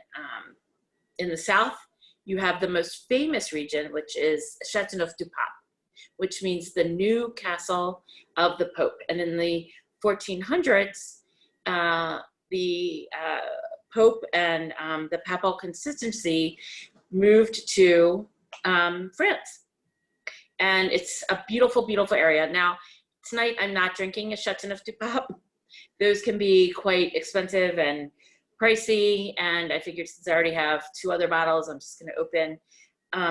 in the south, you have the most famous region, which is Châteauneuf-du-Pape, which means the new castle of the Pope. And in the 1400s, the Pope and the papal consistency moved to France. And it's a beautiful, beautiful area. Now, tonight I'm not drinking a Châteauneuf-du-Pape. Those can be quite expensive and pricey, and I figured since I already have 2 other bottles, I'm just going to open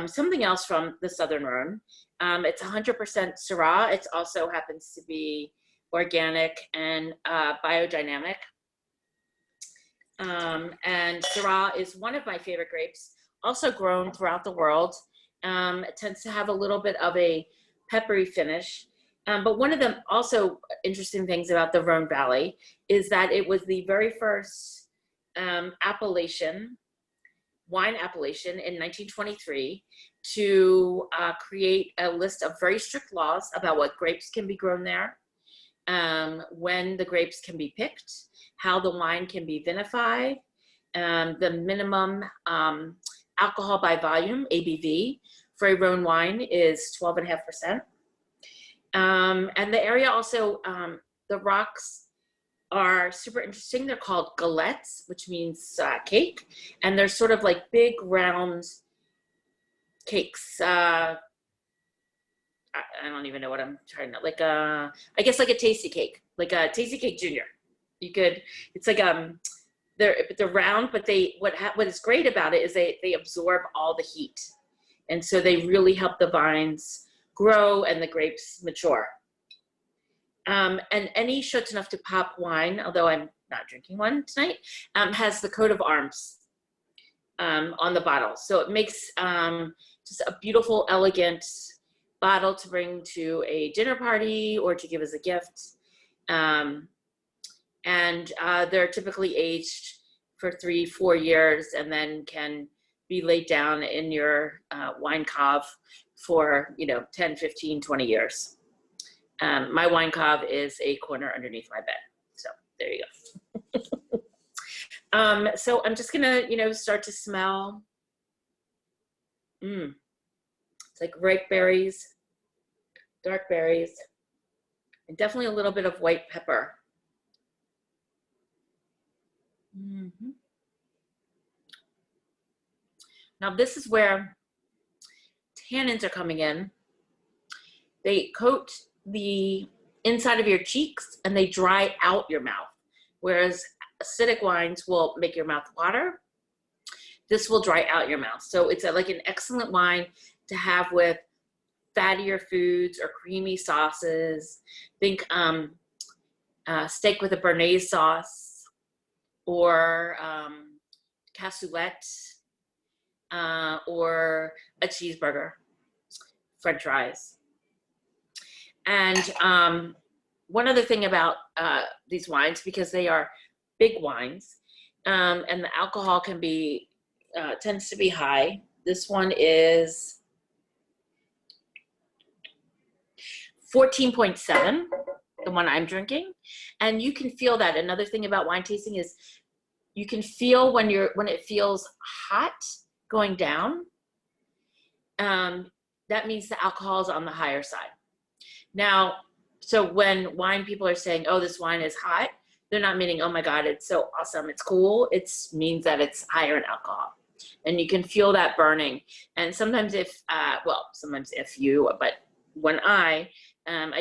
something else from the Southern Rhone. It's 100% Syrah. It also happens to be organic and biodynamic. And Syrah is one of my favorite grapes, also grown throughout the world. It tends to have a little bit of a peppery finish. But one of the also interesting things about the Rhone Valley is that it was the very first wine appellation in 1923 to create a list of very strict laws about what grapes can be grown there, when the grapes can be picked, how the wine can be vinified, the minimum alcohol by volume, ABV, for a Rhone wine is 12.5%. And the area also, the rocks are super interesting. They're called galettes, which means cake. And they're sort of like big round cakes. I don't even know what I'm trying to, like, I guess like a tasty cake, like a tasty cake junior. You could, it's like, they're round, but what is great about it is they absorb all the heat. And so they really help the vines grow and the grapes mature. And any Châteauneuf-du-Pape wine, although I'm not drinking one tonight, has the coat of arms on the bottle. So it makes just a beautiful, elegant bottle to bring to a dinner party or to give as a gift. And they're typically aged for 3-4 years and then can be laid down in your wine cave for 10, 15, 20 years. My wine cave is a corner underneath my bed. So there you go. So I'm just gonna, start to smell. It's like ripe berries, dark berries, and definitely a little bit of white pepper. Now this is where tannins are coming in. They coat the inside of your cheeks and they dry out your mouth, whereas acidic wines will make your mouth water. This will dry out your mouth. So it's like an excellent wine to have with fattier foods or creamy sauces. Think steak with a béarnaise sauce, or cassoulet, or a cheeseburger, French fries. And one other thing about these wines, because they are big wines, and the alcohol can be tends to be high. This one is 14.7, the one I'm drinking, and you can feel that. Another thing about wine tasting is you can feel when it feels hot going down. That means the alcohol is on the higher side. Now, so when wine people are saying, "Oh, this wine is hot," they're not meaning, "Oh my God, it's so awesome, it's cool." It means that it's higher in alcohol, and you can feel that burning. And sometimes but when I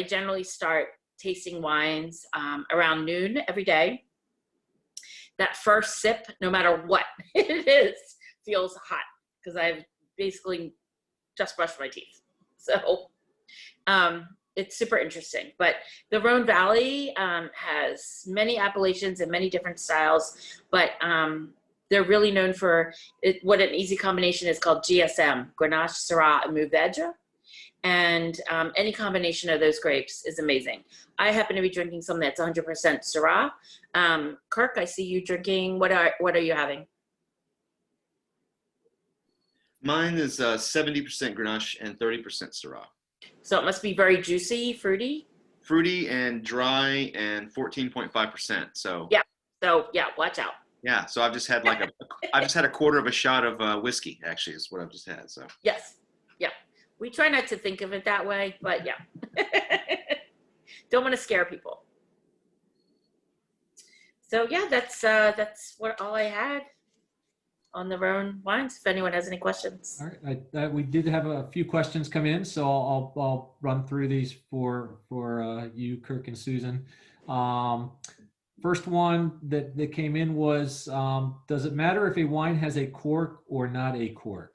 generally start tasting wines around noon every day. That first sip, no matter what it is, feels hot because I've basically just brushed my teeth. So it's super interesting. But the Rhone Valley has many appellations and many different styles, but they're really known for what an easy combination is called GSM, Grenache, Syrah, and Mourvedre. And any combination of those grapes is amazing. I happen to be drinking something that's 100% Syrah. Kirk, I see you drinking. What are you having? Mine is 70% Grenache and 30% Syrah. So it must be very juicy, fruity. Fruity and dry and 14.5%. So yeah. So yeah, watch out. Yeah, so I've just had like I've just had a quarter of a shot of whiskey. Actually, is what I've just had. So Yes. Yeah. We try not to think of it that way, but yeah. Don't want to scare people. So yeah, that's what all I had on the Roan wines. If anyone has any questions. All right, we did have a few questions come in, so I'll run through these for you, Kirk and Susan. First one that came in was, does it matter if a wine has a cork or not a cork?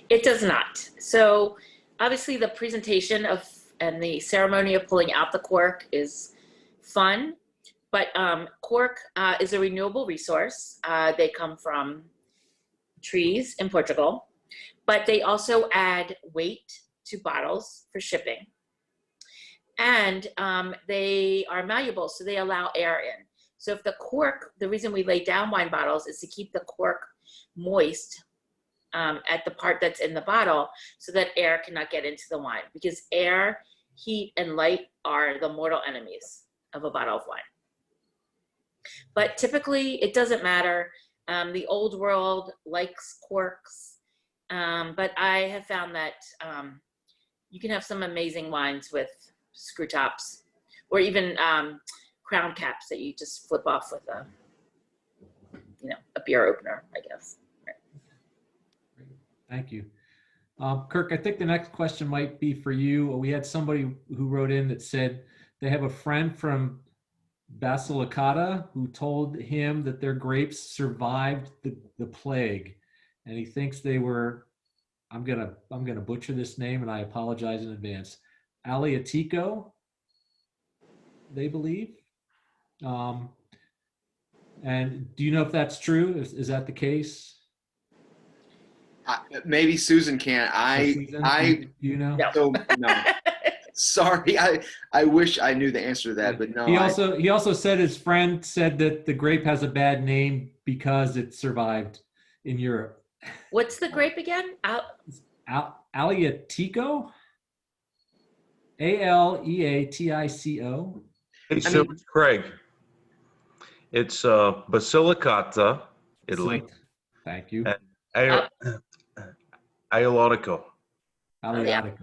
It does not. So obviously the presentation of and the ceremony of pulling out the cork is fun, but cork is a renewable resource. They come from trees in Portugal, but they also add weight to bottles for shipping. And they are malleable, so they allow air in. So if the cork, the reason we lay down wine bottles is to keep the cork moist at the part that's in the bottle so that air cannot get into the wine, because air, heat, and light are the mortal enemies of a bottle of wine. But typically it doesn't matter. The old world likes corks, but I have found that you can have some amazing wines with screw tops, or even crown caps that you just flip off with a beer opener, I guess. Thank you. Kirk, I think the next question might be for you. We had somebody who wrote in that said they have a friend from Basilicata who told him that their grapes survived the plague, and he thinks they were, I'm gonna butcher this name and I apologize in advance, Aleatico, they believe. And do you know if that's true? Is that the case? maybe Susan can. Do you know? No. So no. Sorry, I wish I knew the answer to that, but no. He also said his friend said that the grape has a bad name because it survived in Europe. What's the grape again? Aleatico? Aleatico. Hey, so it's Craig. It's Basilicata, Italy. Thank you. And Aleatico. Aleatico.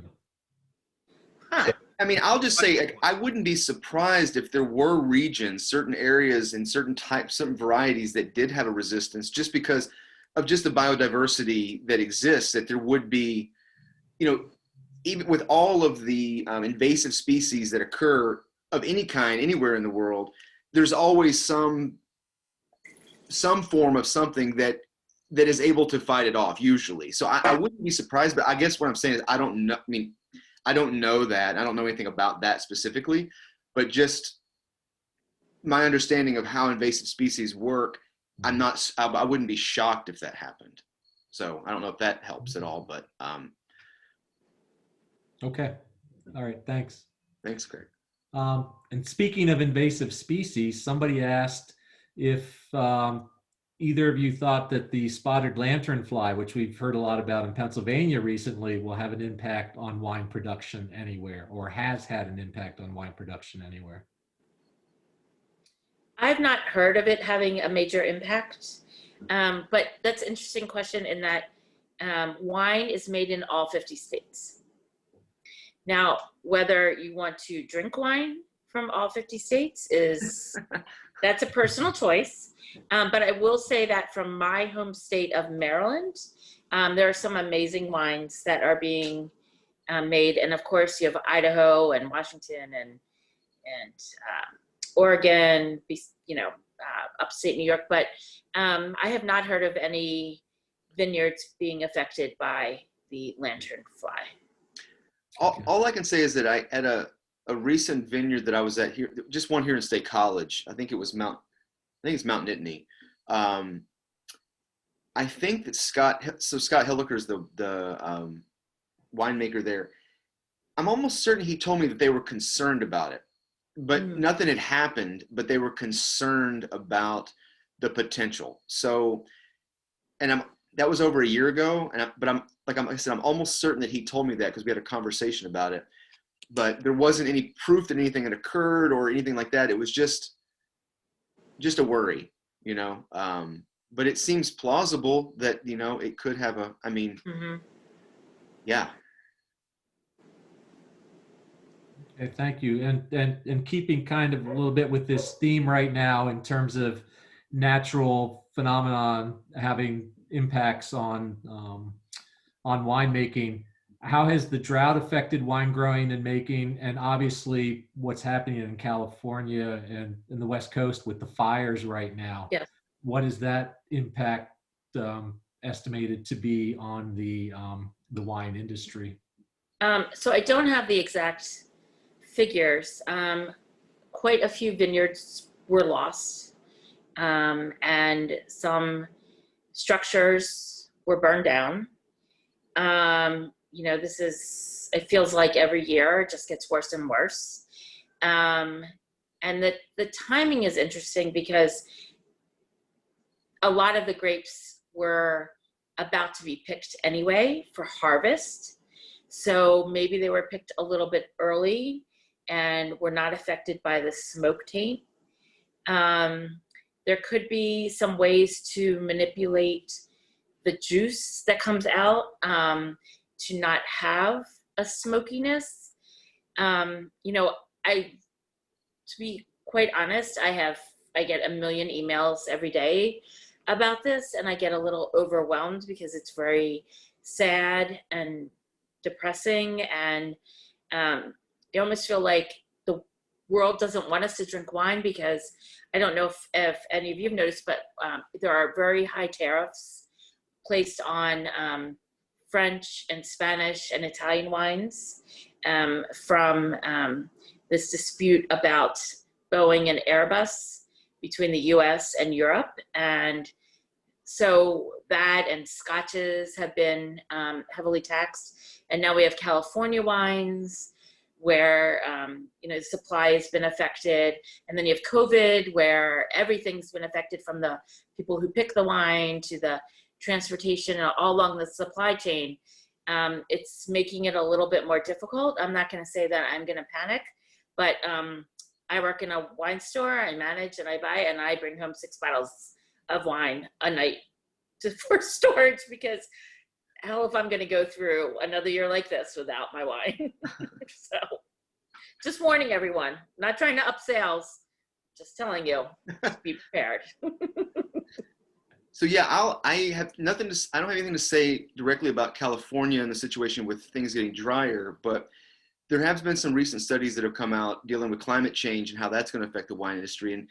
Huh. I mean, I'll just say, like, I wouldn't be surprised if there were regions, certain areas, and certain types, certain varieties that did have a resistance, just because of just the biodiversity that exists. That there would be, even with all of the invasive species that occur of any kind anywhere in the world, there's always some form of something that is able to fight it off, usually. So I wouldn't be surprised, but I guess what I'm saying is I don't know. I mean, I don't know that. I don't know anything about that specifically, but just my understanding of how invasive species work, I wouldn't be shocked if that happened. So I don't know if that helps at all, but Okay. All right. Thanks. thanks, Craig. And speaking of invasive species, somebody asked if either of you thought that the spotted lanternfly, which we've heard a lot about in Pennsylvania recently, will have an impact on wine production anywhere, or has had an impact on wine production anywhere. I've not heard of it having a major impact, but that's an interesting question in that wine is made in all 50 states. Now, whether you want to drink wine from all 50 states that's a personal choice. But I will say that from my home state of Maryland, there are some amazing wines that are being made. And of course, you have Idaho and Washington and Oregon, upstate New York. But I have not heard of any vineyards being affected by the lanternfly. All I can say is that at a recent vineyard that I was at here, just one here in State College, I think it's Mount Nittany. I think that Scott Hilliker is the winemaker there. I'm almost certain he told me that they were concerned about it, but nothing had happened, but they were concerned about the potential. So, and that was over a year ago. But I'm almost certain that he told me that because we had a conversation about it, but there wasn't any proof that anything had occurred or anything like that. It was just a worry, you know. But it seems plausible that, you know, it could have a, I mean, yeah. Okay, thank you. And keeping kind of a little bit with this theme right now in terms of natural phenomenon having impacts on winemaking, how has the drought affected wine growing and making, and obviously what's happening in California and in the West Coast with the fires right now? Yes. What is that impact estimated to be on the wine industry? So I don't have the exact figures. Quite a few vineyards were lost, and some structures were burned down. You know, it feels like every year it just gets worse and worse. And the timing is interesting because a lot of the grapes were about to be picked anyway for harvest. So maybe they were picked a little bit early and were not affected by the smoke taint. There could be some ways to manipulate the juice that comes out to not have a smokiness. You know, to be quite honest, I get a million emails every day about this, and I get a little overwhelmed because it's very sad and depressing, and you almost feel like the world doesn't want us to drink wine, because I don't know if any of you have noticed, but there are very high tariffs placed on French and Spanish and Italian wines from this dispute about Boeing and Airbus between the US and Europe. And so that and scotches have been heavily taxed. And now we have California wines where you know, the supply has been affected. And then you have COVID, where everything's been affected, from the people who pick the wine to the transportation and all along the supply chain. It's making it a little bit more difficult. I'm not going to say that I'm going to panic, but I work in a wine store. I manage and I buy, and I bring home 6 bottles of wine a night for storage, because hell if I'm going to go through another year like this without my wine. So just warning everyone, not trying to up sales, just telling you, just be prepared. So yeah, I don't have anything to say directly about California and the situation with things getting drier, but there have been some recent studies that have come out dealing with climate change and how that's going to affect the wine industry. And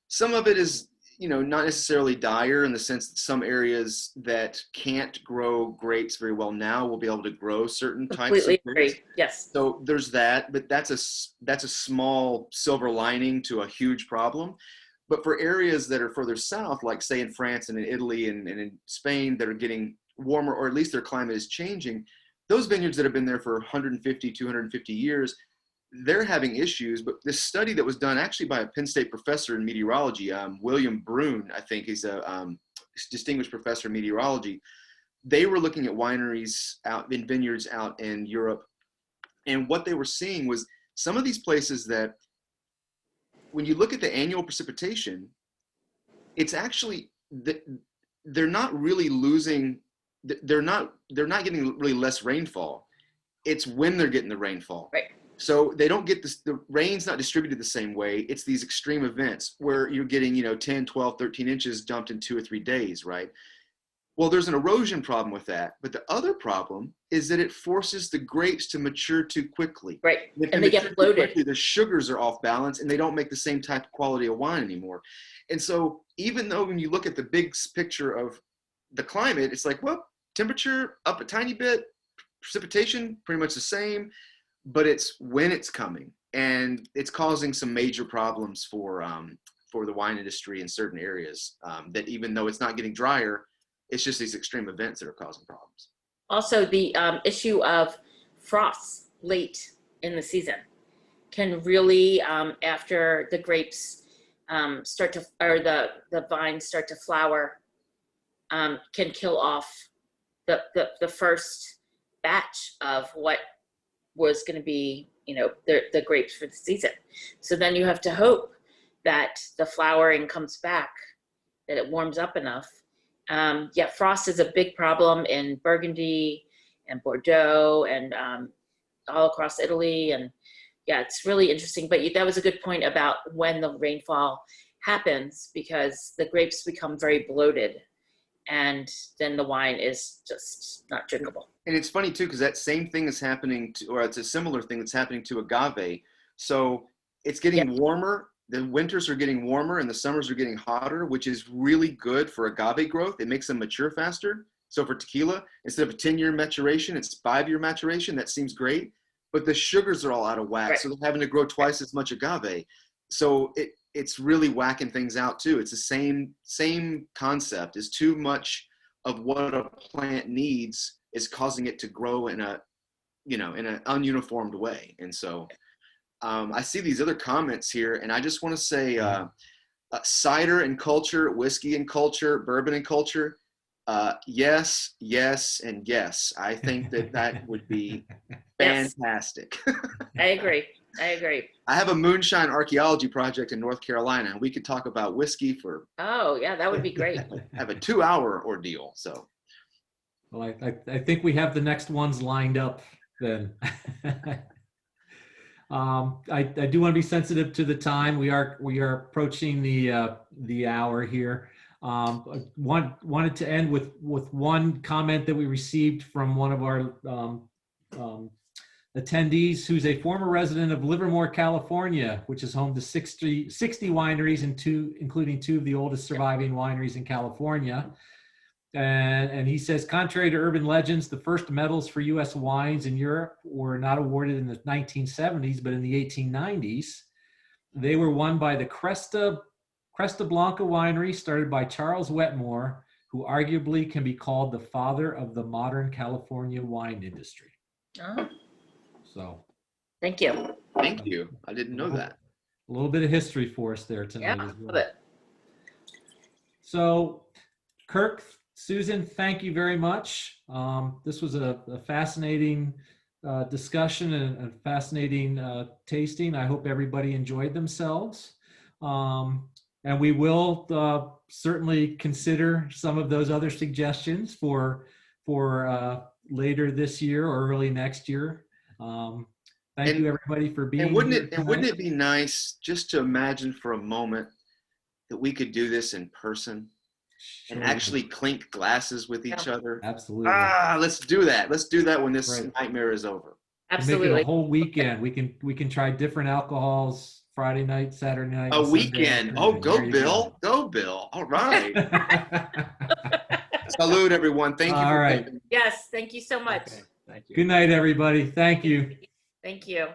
some of it is, you know, not necessarily dire, in the sense that some areas that can't grow grapes very well now will be able to grow certain types of grapes. Completely agree. Yes. So there's that, but that's a small silver lining to a huge problem. But for areas that are further south, like say in France and in Italy and in Spain, that are getting warmer, or at least their climate is changing, those vineyards that have been there for 150, 250 years, they're having issues. But this study that was done actually by a Penn State professor in meteorology, William Brune, I think he's a distinguished professor in meteorology. They were looking at wineries out in vineyards out in Europe. And what they were seeing was some of these places that, when you look at the annual precipitation, it's actually, they're not really losing, they're not getting really less rainfall. It's when they're getting the rainfall. Right. So they don't get this, the rain's not distributed the same way. It's these extreme events where you're getting, you know, 10, 12, 13 inches dumped in 2 or 3 days, right? Well, there's an erosion problem with that. But the other problem is that it forces the grapes to mature too quickly. Right. And they get bloated. Quickly, the sugars are off balance and they don't make the same type of quality of wine anymore. And so even though when you look at the big picture of the climate, it's like, well, temperature up a tiny bit, precipitation pretty much the same, but it's when it's coming. And it's causing some major problems for the wine industry in certain areas, that even though it's not getting drier, it's just these extreme events that are causing problems. Also, the issue of frosts late in the season can really, after the grapes start to, or the vines start to flower, can kill off the first batch of what was going to be, you know, the grapes for the season. So then you have to hope that the flowering comes back that it warms up enough. Yeah, frost is a big problem in Burgundy and Bordeaux and all across Italy. And yeah, it's really interesting. But that was a good point about when the rainfall happens, because the grapes become very bloated, and then the wine is just not drinkable. And it's funny too, because that same thing is happening to, or it's a similar thing that's happening to agave. So it's getting warmer. The winters are getting warmer and the summers are getting hotter, which is really good for agave growth. It makes them mature faster. So for tequila, instead of a 10-year maturation, it's 5-year maturation. That seems great. But the sugars are all out of whack. Right. So they're having to grow twice as much agave. So it's really whacking things out too. It's the same concept. Is too much of what a plant needs is causing it to grow in a, in an ununiformed way. And so I see these other comments here, and I just want to say cider and culture, whiskey and culture, bourbon and culture. Yes, yes, and yes. I think that would be fantastic. I agree. I have a moonshine archaeology project in North Carolina, and we could talk about whiskey for. Oh yeah, that would be great. Have a 2-hour ordeal. So. Well, I think we have the next ones lined up then. I do want to be sensitive to the time. We are approaching the hour here. Wanted to end with one comment that we received from one of our attendees, who's a former resident of Livermore, California, which is home to 60 wineries including 2 of the oldest surviving wineries in California. And he says, contrary to urban legends, the first medals for U.S. wines in Europe were not awarded in the 1970s, but in the 1890s. They were won by the Cresta Blanca winery, started by Charles Wetmore, who arguably can be called the father of the modern California wine industry. Oh. So. Thank you. Thank you. I didn't know that. A little bit of history for us there tonight. Yeah, as well. love it. So, Kirk, Susan, thank you very much. This was a fascinating discussion and a fascinating tasting. I hope everybody enjoyed themselves. And we will certainly consider some of those other suggestions for later this year or early next year. Thank you everybody for being here. And wouldn't it be nice just to imagine for a moment that we could do this in person? Sure. And actually clink glasses with each other. Absolutely. Let's do that. Let's do that when this nightmare is over. Absolutely. Make it a whole weekend. We can try different alcohols Friday night, Saturday night. A weekend. Oh, go Bill. Go Bill. All right. Salute, everyone. Thank you. All right. Yes. Thank you so much. Okay. Thank you. Good night, everybody. Thank you. Thank you.